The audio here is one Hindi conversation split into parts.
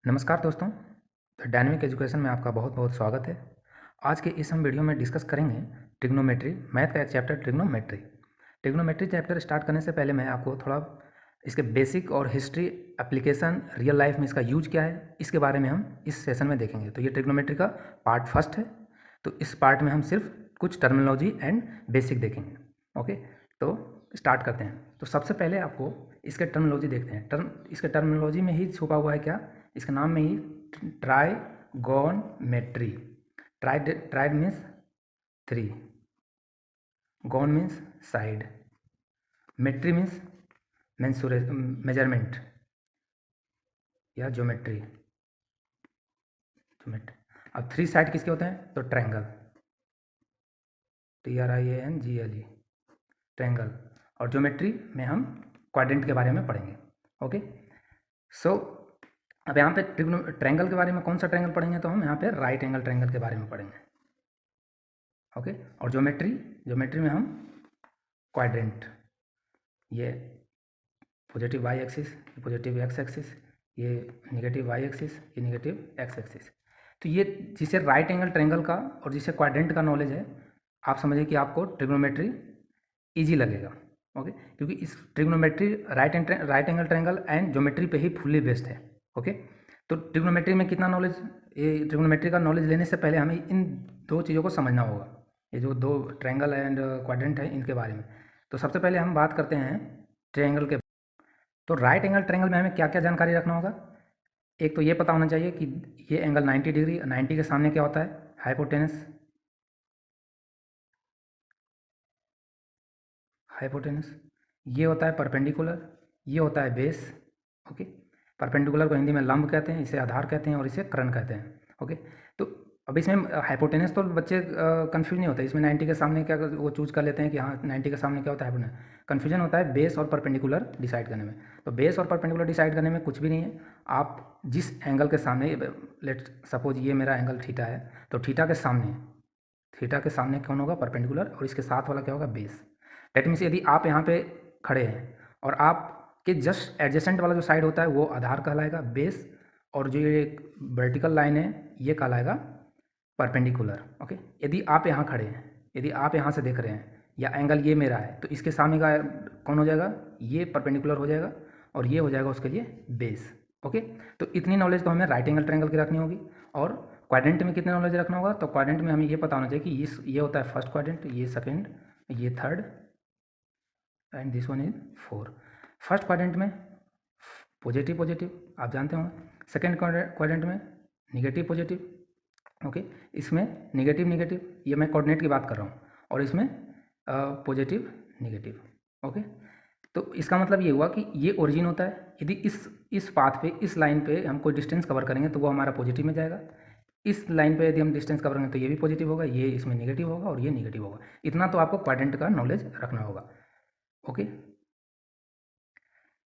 नमस्कार दोस्तों, डायनेमिक एजुकेशन में आपका बहुत बहुत स्वागत है। आज के इस हम वीडियो में डिस्कस करेंगे ट्रिग्नोमेट्री, मैथ का एक chapter trigonometry. Trigonometry chapter start करने से पहले मैं आपको थोड़ा इसके बेसिक और हिस्ट्री, एप्लीकेशन, रियल लाइफ में इसका यूज क्या है, इसके बारे में हम इस सेशन में देखेंगे। तो ये ट्रिग्नोमेट्री का पार्ट फर्स्ट है, तो इस पार्ट में हम सिर्फ कुछ टर्मिनोलॉजी एंड बेसिक देखेंगे। ओके, तो स्टार्ट करते हैं। तो सबसे पहले आपको इसके टर्मिनोलॉजी देखते हैं। इसके टर्मिनोलॉजी में ही छुपा हुआ है क्या, इसके नाम में ही trigonometry. Tri means three, gon means side, metry means measurement या ज्योमेट्री। अब थ्री साइड किसके होते हैं, तो ट्रायंगल, TRIANGLE, ट्रायंगल। और ज्योमेट्री में हम क्वाड्रेंट के बारे में पढ़ेंगे। ओके, सो अब यहाँ पे ट्रायंगल के बारे में कौन सा ट्रायंगल पढ़ेंगे, तो हम यहाँ पे राइट एंगल ट्रायंगल के बारे में पढ़ेंगे। ओके, और ज्योमेट्री में हम क्वाड्रेंट, ये पॉजिटिव वाई एक्सिस, ये पॉजिटिव एक्स एक्सिस, ये निगेटिव वाई एक्सिस, ये निगेटिव एक्स एक्सिस। तो ये जिसे राइट एंगल ट्रायंगल का और जिसे क्वाड्रेंट का नॉलेज है, आप समझिए कि आपको ट्रिग्नोमेट्री ईजी लगेगा। ओके, क्योंकि इस trigonometry right angle triangle and geometry पे ही फुल्ली बेस्ड है। ओके, तो ट्रिग्नोमेट्री में कितना नॉलेज, ये ट्रिग्नोमेट्री का नॉलेज लेने से पहले हमें इन दो चीज़ों को समझना होगा, ये जो दो ट्रायंगल एंड क्वाड्रेंट है इनके बारे में। तो सबसे पहले हम बात करते हैं ट्रायंगल के। तो राइट एंगल ट्रायंगल में हमें क्या क्या जानकारी रखना होगा। एक तो ये पता होना चाहिए कि ये एंगल 90 डिग्री, 90 के सामने क्या होता है, हाइपोटेनस। ये होता है परपेंडिकुलर, ये होता है बेस। ओके, परपेंडिकुलर को हिंदी में लंब कहते हैं, इसे आधार कहते हैं और इसे कर्ण कहते हैं। ओके, तो अब इसमें हाइपोटेनस तो बच्चे कंफ्यूज नहीं होते, इसमें 90 के सामने क्या वो चूज कर लेते हैं कि हाँ 90 के सामने क्या होता है, हाइपोटेनस। कन्फ्यूजन होता है बेस और परपेंडिकुलर डिसाइड करने में। तो बेस और परपेंडिकुलर डिसाइड करने में कुछ भी नहीं है, आप जिस एंगल के सामने, लेट सपोज ये मेरा एंगल थीटा है, तो थीटा के सामने कौन होगा, परपेंडिकुलर, और इसके साथ वाला क्या होगा, बेस। डेट मीन्स यदि आप यहाँ पे खड़े हैं और आपके जस्ट एडजेसेंट वाला जो साइड होता है वो आधार कहलाएगा, बेस, और जो ये वर्टिकल लाइन है ये कहलाएगा परपेंडिकुलर। ओके, यदि आप यहाँ खड़े हैं, यदि आप यहाँ से देख रहे हैं या एंगल ये मेरा है, तो इसके सामने का कौन हो जाएगा, ये परपेंडिकुलर हो जाएगा और ये हो जाएगा उसके लिए बेस। ओके, तो इतनी नॉलेज तो हमें राइट एंगल ट्रायंगल की रखनी होगी। और क्वाड्रेंट में कितनी नॉलेज रखना होगा, तो क्वाड्रेंट में हमें ये पता होना चाहिए कि ये होता है फर्स्ट क्वाड्रेंट, ये सेकेंड, ये third and this one is four. First quadrant में पॉजिटिव पॉजिटिव आप जानते होंगे, सेकेंड क्वाड्रेंट में निगेटिव पॉजिटिव। ओके, इसमें निगेटिव निगेटिव, ये मैं कोऑर्डिनेट की बात कर रहा हूँ, और इसमें पॉजिटिव निगेटिव। ओके, तो इसका मतलब ये हुआ कि ये ओरिजिन होता है, यदि इस पाथ पे, इस लाइन पे हम कोई डिस्टेंस कवर करेंगे तो वो हमारा पॉजिटिव में जाएगा। इस लाइन पे यदि हम डिस्टेंस कवर करेंगे तो ये भी पॉजिटिव होगा, ये इसमें निगेटिव होगा और ये निगेटिव होगा। इतना तो आपको क्वाड्रेंट का नॉलेज रखना होगा। ओके,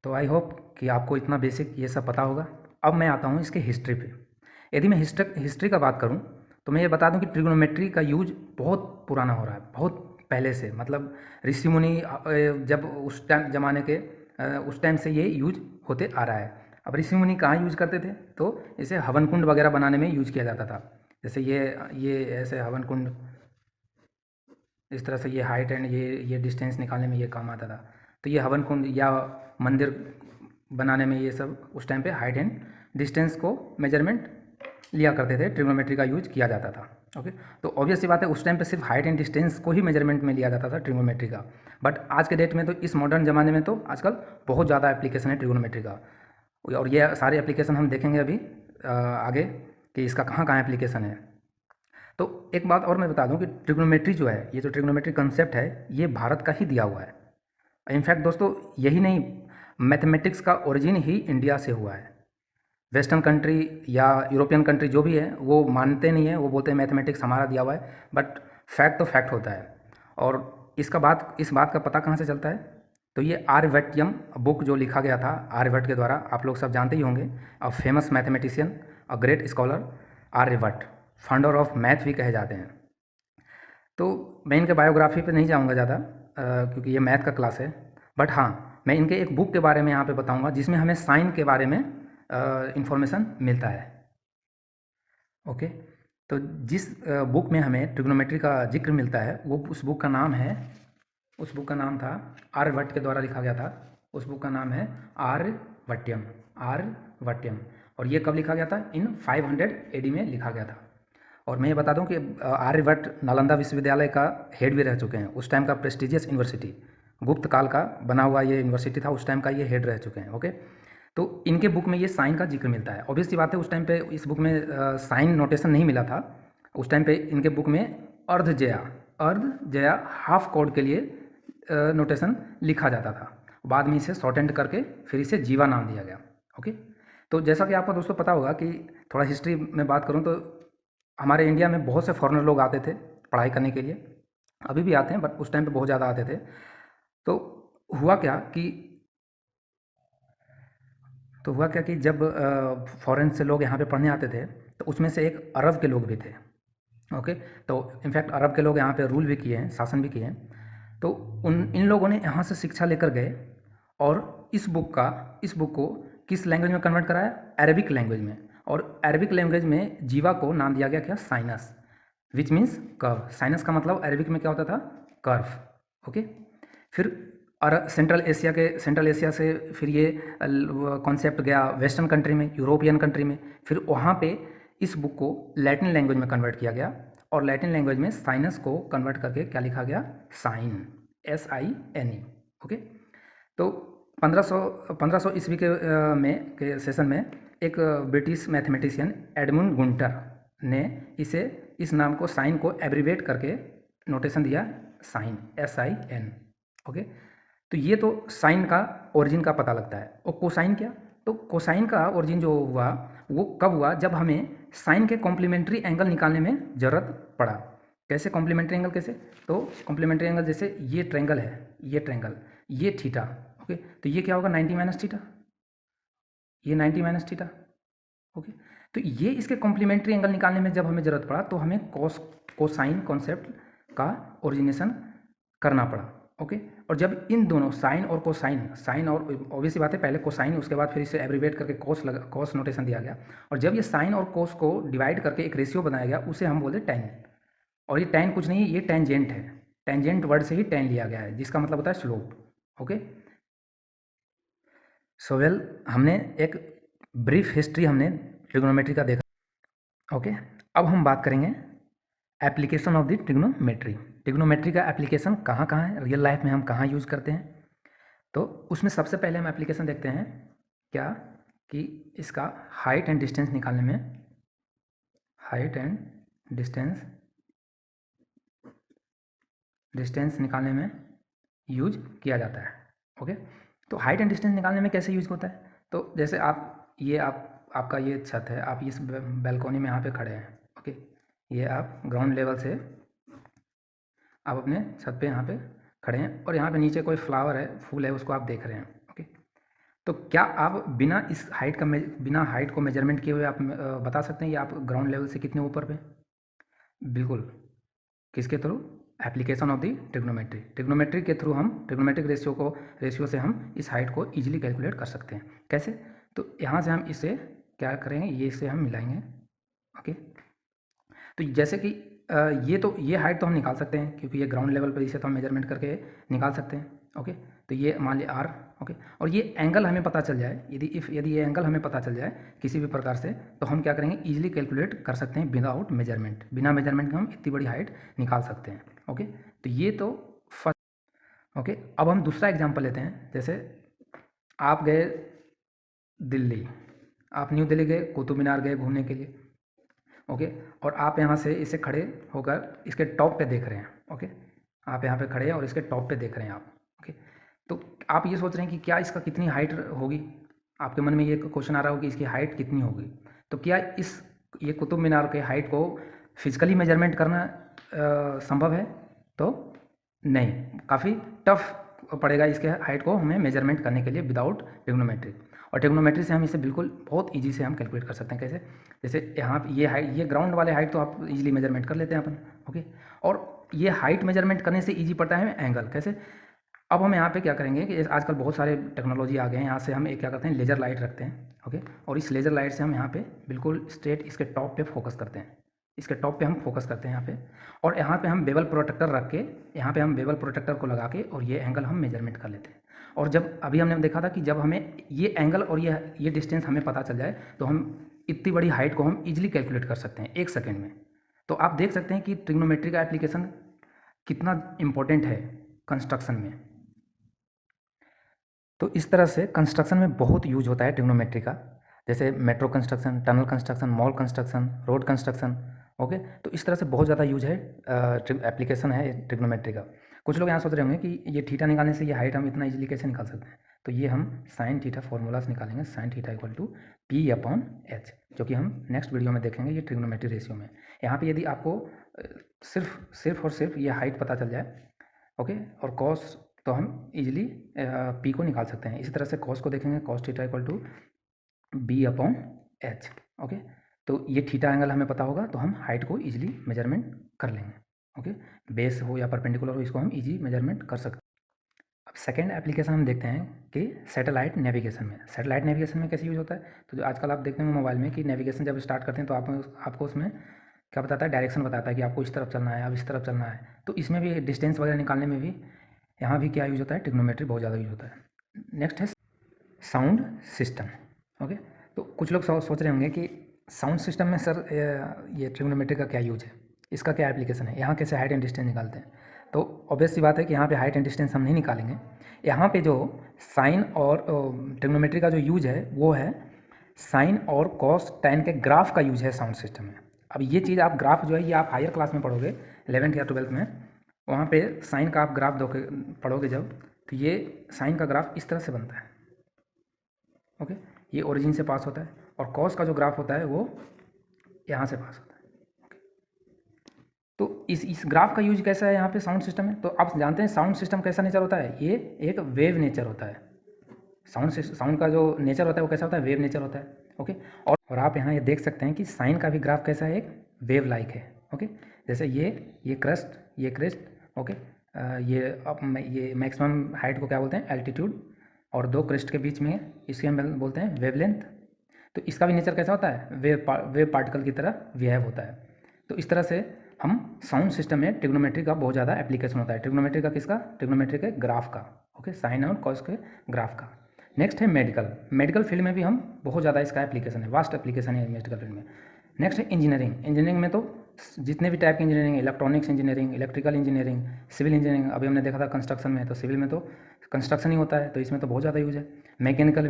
तो आई होप कि आपको इतना बेसिक ये सब पता होगा। अब मैं आता हूँ इसके हिस्ट्री पे। यदि मैं हिस्ट्री का बात करूँ तो मैं ये बता दूँ कि ट्रिग्नोमेट्री का यूज बहुत पुराना हो रहा है, बहुत पहले से, मतलब ऋषि मुनि जब उस टाइम ज़माने के उस टाइम से ये यूज होते आ रहा है। अब ऋषि मुनि कहाँ यूज करते थे, तो इसे हवन कुंड वगैरह बनाने में यूज किया जाता था। जैसे ये ऐसे हवन कुंड, इस तरह से ये हाइट एंड ये डिस्टेंस निकालने में ये काम आता था। तो ये हवन कुंड या मंदिर बनाने में ये सब उस टाइम पे हाइट एंड डिस्टेंस को मेजरमेंट लिया करते थे, ट्रिग्नोमेट्री का यूज किया जाता था। ओके, तो ऑब्वियस सी बात है उस टाइम पे सिर्फ हाइट एंड डिस्टेंस को ही मेजरमेंट में लिया जाता था ट्रिग्नोमेट्री का। बट आज के डेट में, तो इस मॉडर्न ज़माने में तो आजकल बहुत ज़्यादा एप्लीकेशन है ट्रिग्नोमेट्री का, और ये सारे एप्लीकेशन हम देखेंगे अभी आगे कि इसका कहाँ कहाँ एप्लीकेशन है। तो एक बात और मैं बता दूं कि ट्रिग्नोमेट्री जो है, ये जो ट्रिग्नोमेट्री कंसेप्ट है, ये भारत का ही दिया हुआ है। इनफैक्ट दोस्तों यही नहीं, मैथमेटिक्स का ओरिजिन ही इंडिया से हुआ है। वेस्टर्न कंट्री या यूरोपियन कंट्री जो भी है वो मानते नहीं है, वो बोलते हैं मैथमेटिक्स हमारा दिया हुआ है, बट फैक्ट तो फैक्ट होता है। और इस बात का पता कहाँ से चलता है, तो ये आर्यभट्टियम बुक जो लिखा गया था आर्यभट्ट के द्वारा, आप लोग सब जानते ही होंगे, a famous mathematician, a great scholar, Aryabhata, founder of math भी कहे जाते हैं। तो मैं इनके बायोग्राफी पे नहीं जाऊँगा ज़्यादा क्योंकि ये मैथ का क्लास है। बट हाँ, मैं इनके एक बुक के बारे में यहाँ पे बताऊँगा जिसमें हमें साइन के बारे में इंफॉर्मेशन मिलता है। ओके, तो जिस बुक में हमें ट्रिग्नोमेट्री का जिक्र मिलता है वो उस बुक का नाम है, उस बुक का नाम था आर्यभट्ट के द्वारा लिखा गया था। उस बुक का नाम है आर्यभट्टयम, आर्यभट्टयम। और ये कब लिखा गया था? इन 500 AD में लिखा गया था। और मैं ये बता दूं कि आर्यभट्ट नालंदा विश्वविद्यालय का हेड भी रह चुके हैं। उस टाइम का प्रेस्टिजियस यूनिवर्सिटी, गुप्त काल का बना हुआ ये यूनिवर्सिटी था, उस टाइम का ये हेड रह चुके हैं। ओके, तो इनके बुक में ये साइन का जिक्र मिलता है। ऑब्वियस सी बात है, उस टाइम पे इस बुक में साइन नोटेशन नहीं मिला था। उस टाइम पे इनके बुक में अर्ध जया हाफ कोड के लिए नोटेशन लिखा जाता था। बाद में इसे शॉर्ट एंड करके फिर इसे जीवा नाम दिया गया। ओके, तो जैसा कि आपको दोस्तों पता होगा कि थोड़ा हिस्ट्री में बात करूं तो हमारे इंडिया में बहुत से फॉरेनर लोग आते थे पढ़ाई करने के लिए, अभी भी आते हैं बट उस टाइम पे बहुत ज़्यादा आते थे। तो हुआ क्या कि जब फॉरेन से लोग यहाँ पे पढ़ने आते थे तो उसमें से एक अरब के लोग भी थे। ओके, तो इनफैक्ट अरब के लोग यहाँ पे रूल भी किए हैं, शासन भी किए हैं। तो इन लोगों ने यहाँ से शिक्षा लेकर गए और इस बुक को किस लैंग्वेज में कन्वर्ट कराया? अरबिक लैंग्वेज में। और अरबिक लैंग्वेज में जीवा को नाम दिया गया क्या? Sinus, which means curve. Sinus का मतलब अरबिक में क्या होता था? कर्व। ओके, फिर और सेंट्रल एशिया से फिर ये कॉन्सेप्ट गया वेस्टर्न कंट्री में, यूरोपियन कंट्री में। फिर वहाँ पे इस बुक को लैटिन लैंग्वेज में कन्वर्ट किया गया और लैटिन लैंग्वेज में साइनस को कन्वर्ट करके क्या लिखा गया? Sign, SINE। ओके, तो 1500 ईस्वी के सेशन में एक ब्रिटिश मैथमेटिशियन एडमंड गुंटर ने इस नाम को, साइन को एब्रीवेट करके नोटेशन दिया साइन, SIN। ओके, तो ये तो साइन का ओरिजिन का पता लगता है। और कोसाइन क्या? तो कोसाइन का ओरिजिन जो हुआ वो कब हुआ? जब हमें साइन के कॉम्प्लीमेंट्री एंगल निकालने में ज़रूरत पड़ा। कैसे कॉम्प्लीमेंट्री एंगल? कैसे? तो कॉम्प्लीमेंट्री एंगल जैसे ये ट्रायंगल है, ये ट्रायंगल, ये थीटा। ओके, तो ये क्या होगा? 90 माइनस थीटा, ये 90 माइनस थीटा। ओके, तो ये इसके कॉम्प्लीमेंट्री एंगल निकालने में जब हमें ज़रूरत पड़ा तो हमें कोसाइन कॉन्सेप्ट का ओरिजिनेशन करना पड़ा। ओके, और जब इन दोनों साइन और साइन और ऑब्वियसली बात है, पहले कोसाइन, उसके बाद फिर इसे एब्रीवेट करके कॉस नोटेशन दिया गया। और जब ये साइन और कोस को डिवाइड करके एक रेशियो बनाया गया, उसे हम बोलते टैन। और ये टैन कुछ नहीं है, ये टेंजेंट है। टेंजेंट वर्ड से ही टैन लिया गया है, जिसका मतलब होता है स्लोप। ओके, सो वेल, हमने एक ब्रीफ हिस्ट्री हमने ट्रिग्नोमेट्री का देखा। ओके, अब हम बात करेंगे application of the trigonometry. Trigonometry का एप्लीकेशन कहाँ कहाँ है, रियल लाइफ में हम कहाँ यूज़ करते हैं। तो उसमें सबसे पहले हम एप्लीकेशन देखते हैं क्या, कि इसका हाइट एंड डिस्टेंस निकालने में, हाइट एंड डिस्टेंस निकालने में यूज किया जाता है। ओके, तो हाइट एंड डिस्टेंस निकालने में कैसे यूज होता है? तो जैसे आपका ये छत है, आप इस बैल्कोनी में यहाँ पे खड़े हैं। ओके, ये आप ग्राउंड लेवल से आप अपने छत पे यहाँ पे खड़े हैं और यहाँ पे नीचे कोई फ्लावर है, फूल है, उसको आप देख रहे हैं। ओके, तो क्या आप बिना हाइट को मेजरमेंट किए हुए आप बता सकते हैं कि आप ग्राउंड लेवल से कितने ऊपर पे? बिल्कुल, किसके through? Application of the trigonometry. Trigonometry के थ्रू हम ट्रिग्नोमेट्रिक रेशियो से हम इस हाइट को इजीली कैलकुलेट कर सकते हैं। कैसे? तो यहाँ से हम इसे क्या करेंगे, ये इसे हम मिलाएंगे। ओके, तो जैसे कि ये हाइट तो हम निकाल सकते हैं क्योंकि ये ग्राउंड लेवल पर, इसे तो हम मेजरमेंट करके निकाल सकते हैं। ओके, तो ये मान लिया R। ओके, और ये एंगल हमें पता चल जाए, यदि ये एंगल हमें पता चल जाए किसी भी प्रकार से, तो हम क्या करेंगे, इजीली कैलकुलेट कर सकते हैं विदाउट मेजरमेंट। बिना मेजरमेंट के हम इतनी बड़ी हाइट निकाल सकते हैं। ओके, तो ये तो फर्स्ट। ओके, अब हम दूसरा एग्जाम्पल लेते हैं। जैसे आप गए दिल्ली, आप न्यू दिल्ली गए, कुतुब मीनार गए घूमने के लिए। ओके, और आप यहाँ से इसे खड़े होकर इसके टॉप पे देख रहे हैं। ओके, आप यहाँ पे खड़े हैं और इसके टॉप पे देख रहे हैं आप। ओके, तो आप ये सोच रहे हैं कि क्या इसका कितनी हाइट होगी? आपके मन में ये क्वेश्चन आ रहा होगा कि इसकी हाइट कितनी होगी। तो क्या ये कुतुब मीनार के हाइट को फिजिकली मेजरमेंट करना संभव है? तो नहीं, काफ़ी टफ पड़ेगा इसके हाइट को हमें मेजरमेंट करने के लिए विदाउट ट्रिग्नोमेट्री। और ट्रिग्नोमेट्री से हम इसे बिल्कुल बहुत इजी से हम कैलकुलेट कर सकते हैं। कैसे? जैसे यहाँ ये ग्राउंड वाले हाइट तो आप इजीली मेजरमेंट कर लेते हैं अपन। ओके, और ये हाइट मेजरमेंट करने से इजी पड़ता है एंगल। कैसे? अब हम यहाँ पे क्या करेंगे कि आजकल बहुत सारे टेक्नोलॉजी आ गए हैं, यहाँ से हम एक क्या करते हैं लेज़र लाइट रखते हैं, ओके, और इस लेज़र लाइट से हम यहाँ पे बिल्कुल स्ट्रेट इसके टॉप पे फोकस करते हैं, इसके टॉप पे हम फोकस करते हैं यहाँ पे, और यहाँ पे हम बेवल प्रोटेक्टर रख के, यहाँ पे हम बेवल प्रोटेक्टर को लगा के और ये एंगल हम मेजरमेंट कर लेते हैं। और जब अभी हमने देखा था कि जब हमें ये एंगल और ये डिस्टेंस हमें पता चल जाए तो हम इतनी बड़ी हाइट को हम ईजिली कैलकुलेट कर सकते हैं 1 सेकेंड में। तो आप देख सकते हैं कि ट्रिग्नोमेट्री का एप्लीकेशन कितना इम्पोर्टेंट है कंस्ट्रक्शन में। तो इस तरह से कंस्ट्रक्शन में बहुत यूज होता है ट्रिग्नोमेट्री का, जैसे metro construction, tunnel construction, mall construction, road construction, okay. तो इस तरह से बहुत ज़्यादा यूज है, एप्लीकेशन है ट्रिग्नोमेट्री का। कुछ लोग यहाँ सोच रहे होंगे कि ये थीटा निकालने से ये हाइट हम इतना इजीली कैसे निकाल सकते हैं। तो ये हम साइन थीटा फार्मूलाज निकालेंगे, sine theta equal to P/H, जो कि हम नेक्स्ट वीडियो में देखेंगे ये ट्रिग्नोमेट्री रेशियो में। यहाँ पे यदि आपको सिर्फ और सिर्फ ये हाइट पता चल जाए, ओके, और कॉस, तो हम इजीली पी को निकाल सकते हैं। इसी तरह से कॉस को देखेंगे, cos theta equal to B/H, okay. तो ये थीटा एंगल हमें पता होगा तो हम हाइट को इजीली मेजरमेंट कर लेंगे, ओके। बेस हो या परपेंडिकुलर हो, इसको हम इजी मेजरमेंट कर सकते हैं। अब सेकेंड एप्लीकेशन हम देखते हैं कि सैटेलाइट नेविगेशन में। सैटेलाइट नेविगेशन में कैसे यूज़ होता है, तो जो आजकल आप देखते हैं मोबाइल में कि नेविगेशन जब स्टार्ट करते हैं तो आपको उसमें क्या बताता है, डायरेक्शन बताता है कि आपको इस तरफ चलना है, अब इस तरफ चलना है। तो इसमें भी डिस्टेंस वगैरह निकालने में भी यहाँ भी क्या यूज़ होता है, ट्रिग्नोमेट्री बहुत ज़्यादा यूज़ होता है। नेक्स्ट है साउंड सिस्टम, ओके। तो कुछ लोग सोच रहे होंगे कि साउंड सिस्टम में सर ये ट्रिग्नोमेट्री का क्या यूज है, इसका क्या एप्लीकेशन है, यहाँ कैसे हाइट एंड डिस्टेंस निकालते हैं। तो ऑब्वियस सी बात है कि यहाँ पे हाइट एंड डिस्टेंस हम नहीं निकालेंगे। यहाँ पे जो साइन और ट्रिग्नोमेट्री का जो यूज है वो है साइन और कॉस टैन के ग्राफ का यूज है साउंड सिस्टम में। अब ये चीज़ आप ग्राफ जो है ये आप हायर क्लास में पढ़ोगे 11th या 12th में, वहाँ पे साइन का आप ग्राफ पढ़ोगे जब, तो ये साइन का ग्राफ इस तरह से बनता है, ओके। ये ओरिजिन से पास होता है, और कॉस का जो ग्राफ होता है वो यहाँ से पास होता है, ओके। तो इस ग्राफ का यूज कैसा है यहाँ पे साउंड सिस्टम में, तो आप जानते हैं साउंड सिस्टम कैसा नेचर होता है, ये एक वेव नेचर होता है। साउंड का जो नेचर होता है वो कैसा होता है, वेव नेचर होता है, ओके। और आप यहाँ ये देख सकते हैं कि साइन का भी ग्राफ कैसा है, एक वेव लाइक है, ओके। जैसे ये क्रस्ट, ये क्रेस्ट, ओके। ये मैक्सिमम हाइट को क्या बोलते हैं, एल्टीट्यूड, और दो क्रेस्ट के बीच में इसके हम बोलते हैं वेवलेंथ। तो इसका भी नेचर कैसा होता है, वेव पार्टिकल की तरह बिहेव होता है। तो इस तरह से हम साउंड सिस्टम में ट्रिग्नोमेट्री का बहुत ज़्यादा एप्लीकेशन होता है। ट्रिग्नोमेट्री का किसका, ट्रिग्नोमेट्री के ग्राफ का, ओके, साइन और कॉस के ग्राफ का। नेक्स्ट है मेडिकल फील्ड में भी हम बहुत ज़्यादा इसका एप्लीकेशन है, वास्ट एप्लीकेशन है मेडिकल फील्ड में। नेक्स्ट है इंजीनियरिंग में तो जितने भी टाइप की engineering, electronics engineering, electrical engineering, civil engineering, अभी हमने देखा था कंस्ट्रक्शन में, तो सिविल में तो कंस्ट्रक्शन ही होता है, तो इसमें तो बहुत ज़्यादा यूज है। मैकेनिकल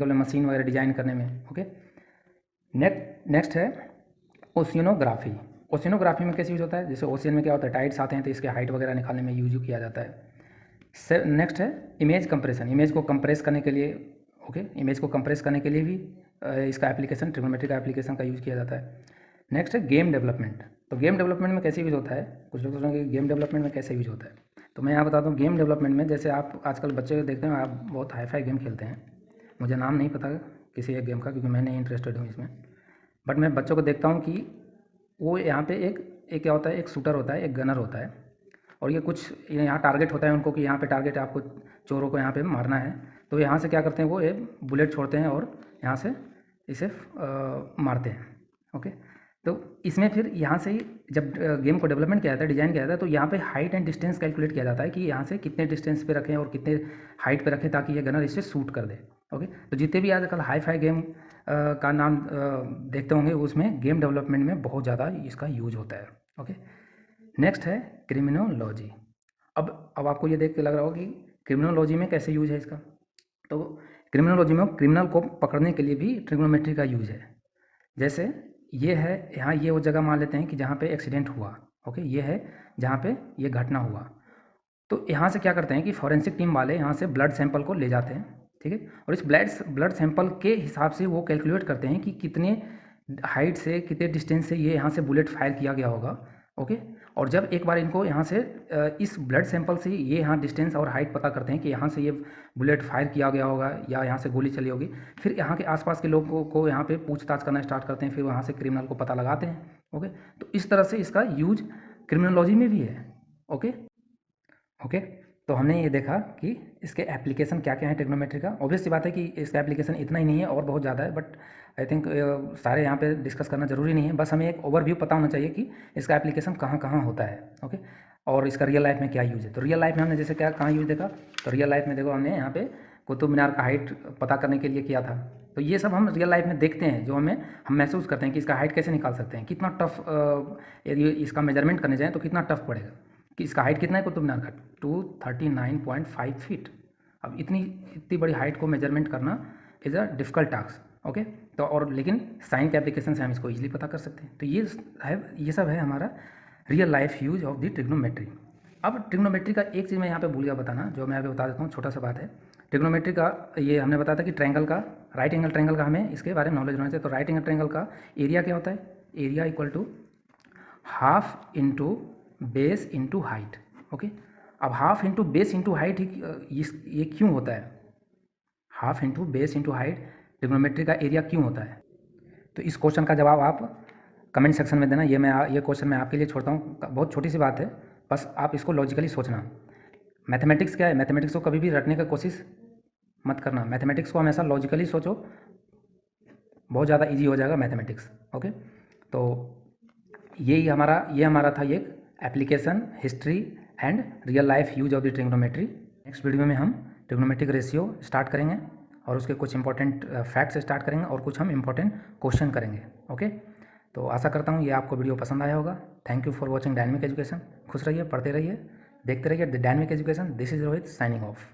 में मशीन वगैरह डिजाइन करने में, ओके। नेक्स्ट है ओशियनोग्राफी में कैसे यूज होता है, जैसे ओशियन में क्या होता है, टाइड्स आते हैं तो इसके हाइट वगैरह निकालने में यूज किया जाता है। नेक्स्ट है इमेज कंप्रेशन, इमेज को कंप्रेस करने के लिए, ओके, इमेज को कंप्रेस करने के लिए भी इसका एप्लीकेशन, ट्रिग्नोमेट्री का एप्लीकेशन का यूज़ किया जाता है। नेक्स्ट है गेम डेवलपमेंट। तो गेम डेवलपमेंट में कैसे यूज होता है, कुछ लोग सोचेंगे गेम डेवलपमेंट में कैसे यूज होता है, तो मैं यहाँ बताता हूँ। गेम डेवलपमेंट में जैसे आप आजकल बच्चे देखते हैं, आप बहुत हाई फाई गेम खेलते हैं, मुझे नाम नहीं पता किसी एक गेम का क्योंकि मैं नहीं इंटरेस्टेड हूँ इसमें, बट मैं बच्चों को देखता हूँ कि वो यहाँ पे एक क्या होता है, एक शूटर होता है, एक गनर होता है, और ये कुछ यहाँ टारगेट होता है उनको कि यहाँ पे टारगेट है, आपको चोरों को यहाँ पे मारना है। तो यहाँ से क्या करते हैं, वो एक बुलेट छोड़ते हैं और यहाँ से इसे मारते हैं, ओके। तो इसमें फिर यहाँ से ही जब गेम को डेवलपमेंट किया जाता है, डिज़ाइन किया जाता है, तो यहाँ पे हाइट एंड डिस्टेंस कैलकुलेट किया जाता है कि यहाँ से कितने डिस्टेंस पे रखें और कितने हाइट पे रखें ताकि ये गनर इससे शूट कर दे, ओके। तो जितने भी आजकल हाई फाई गेम का नाम देखते होंगे उसमें गेम डेवलपमेंट में बहुत ज़्यादा इसका यूज होता है, ओके। नेक्स्ट है क्रिमिनोलॉजी। अब आपको ये देख के लग रहा होगा कि क्रिमिनोलॉजी में कैसे यूज है इसका, तो क्रिमिनोलॉजी में क्रिमिनल को पकड़ने के लिए भी ट्रिग्नोमेट्री का यूज है। जैसे ये है, यहाँ ये वो जगह मान लेते हैं कि जहाँ पे एक्सीडेंट हुआ, ओके, ये है जहाँ पे ये घटना हुआ। तो यहाँ से क्या करते हैं कि फॉरेंसिक टीम वाले यहाँ से ब्लड सैंपल को ले जाते हैं, ठीक है, और इस ब्लड सैंपल के हिसाब से वो कैलकुलेट करते हैं कि कितने हाइट से, कितने डिस्टेंस से ये यहाँ से बुलेट फायर किया गया होगा, ओके। और जब एक बार इनको यहाँ से इस ब्लड सैंपल से ये यहाँ डिस्टेंस और हाइट पता करते हैं कि यहाँ से ये बुलेट फायर किया गया होगा या यहाँ से गोली चली होगी, फिर यहाँ के आसपास के लोगों को यहाँ पे पूछताछ करना स्टार्ट करते हैं, फिर वहाँ से क्रिमिनल को पता लगाते हैं, ओके। तो इस तरह से इसका यूज क्रिमिनोलॉजी में भी है, ओके। तो हमने ये देखा कि इसके एप्लीकेशन क्या क्या है ट्रिग्नोमेट्री का। ऑब्वियस सी बात है कि इसका एप्लीकेशन इतना ही नहीं है और बहुत ज़्यादा है, बट आई थिंक सारे यहाँ पे डिस्कस करना ज़रूरी नहीं है। बस हमें एक ओवरव्यू पता होना चाहिए कि इसका एप्लीकेशन कहाँ कहाँ होता है, ओके, और इसका रियल लाइफ में क्या यूज़ है। तो रियल लाइफ में हमने जैसे क्या कहाँ यूज़ देखा, तो रियल लाइफ में देखो हमने यहाँ पे कुतुब मीनार का हाइट पता करने के लिए किया था। तो ये सब हम रियल लाइफ में देखते हैं, जो हम महसूस करते हैं कि इसका हाइट कैसे निकाल सकते हैं, कितना टफ, यदि इसका मेजरमेंट करने जाएँ तो कितना टफ पड़ेगा, कि इसका हाइट कितना है कुतुब मीनार का 239.5 फीट। अब इतनी बड़ी हाइट को मेजरमेंट करना is a difficult task, okay. तो और लेकिन साइन के एप्लीकेशन से हम इसको ईजिली पता कर सकते हैं। तो ये सब है हमारा real life use of the trigonometry. अब ट्रिग्नोमेट्री का एक चीज़ मैं यहाँ पे भूल गया बताना, जो मैं अभी बता देता हूँ, छोटा सा बात है। ट्रिग्नोमेट्री का ये हमने बताया था कि ट्रायंगल का, राइट एंगल ट्रायंगल का हमें इसके बारे में नॉलेज होना चाहिए। तो राइट एंगल ट्रायंगल का एरिया क्या होता है, area equal to half into base into height, okay. अब half into base into height ये क्यों होता है, half into base into height trigonometry का एरिया क्यों होता है। तो इस क्वेश्चन का जवाब आप कमेंट सेक्शन में देना। ये क्वेश्चन मैं आपके लिए छोड़ता हूँ, बहुत छोटी सी बात है, बस आप इसको लॉजिकली सोचना। मैथमेटिक्स क्या है, मैथमेटिक्स को कभी भी रटने की कोशिश मत करना, मैथमेटिक्स को हमेशा लॉजिकली सोचो, बहुत ज़्यादा इजी हो जाएगा मैथमेटिक्स, ओके। तो ये हमारा था एक application, history and real life use of the trigonometry. Next video में हम ट्रिग्नोमेट्रिक रेशियो स्टार्ट करेंगे और उसके कुछ इंपॉर्टेंट फैक्ट्स स्टार्ट करेंगे और कुछ हम इंपॉर्टेंट क्वेश्चन करेंगे, ओके। तो आशा करता हूँ ये आपको वीडियो पसंद आया होगा। Thank you for watching dynamic education. खुश रहिए, पढ़ते रहिए, देखते रहिए the dynamic education. This is Rohit signing off.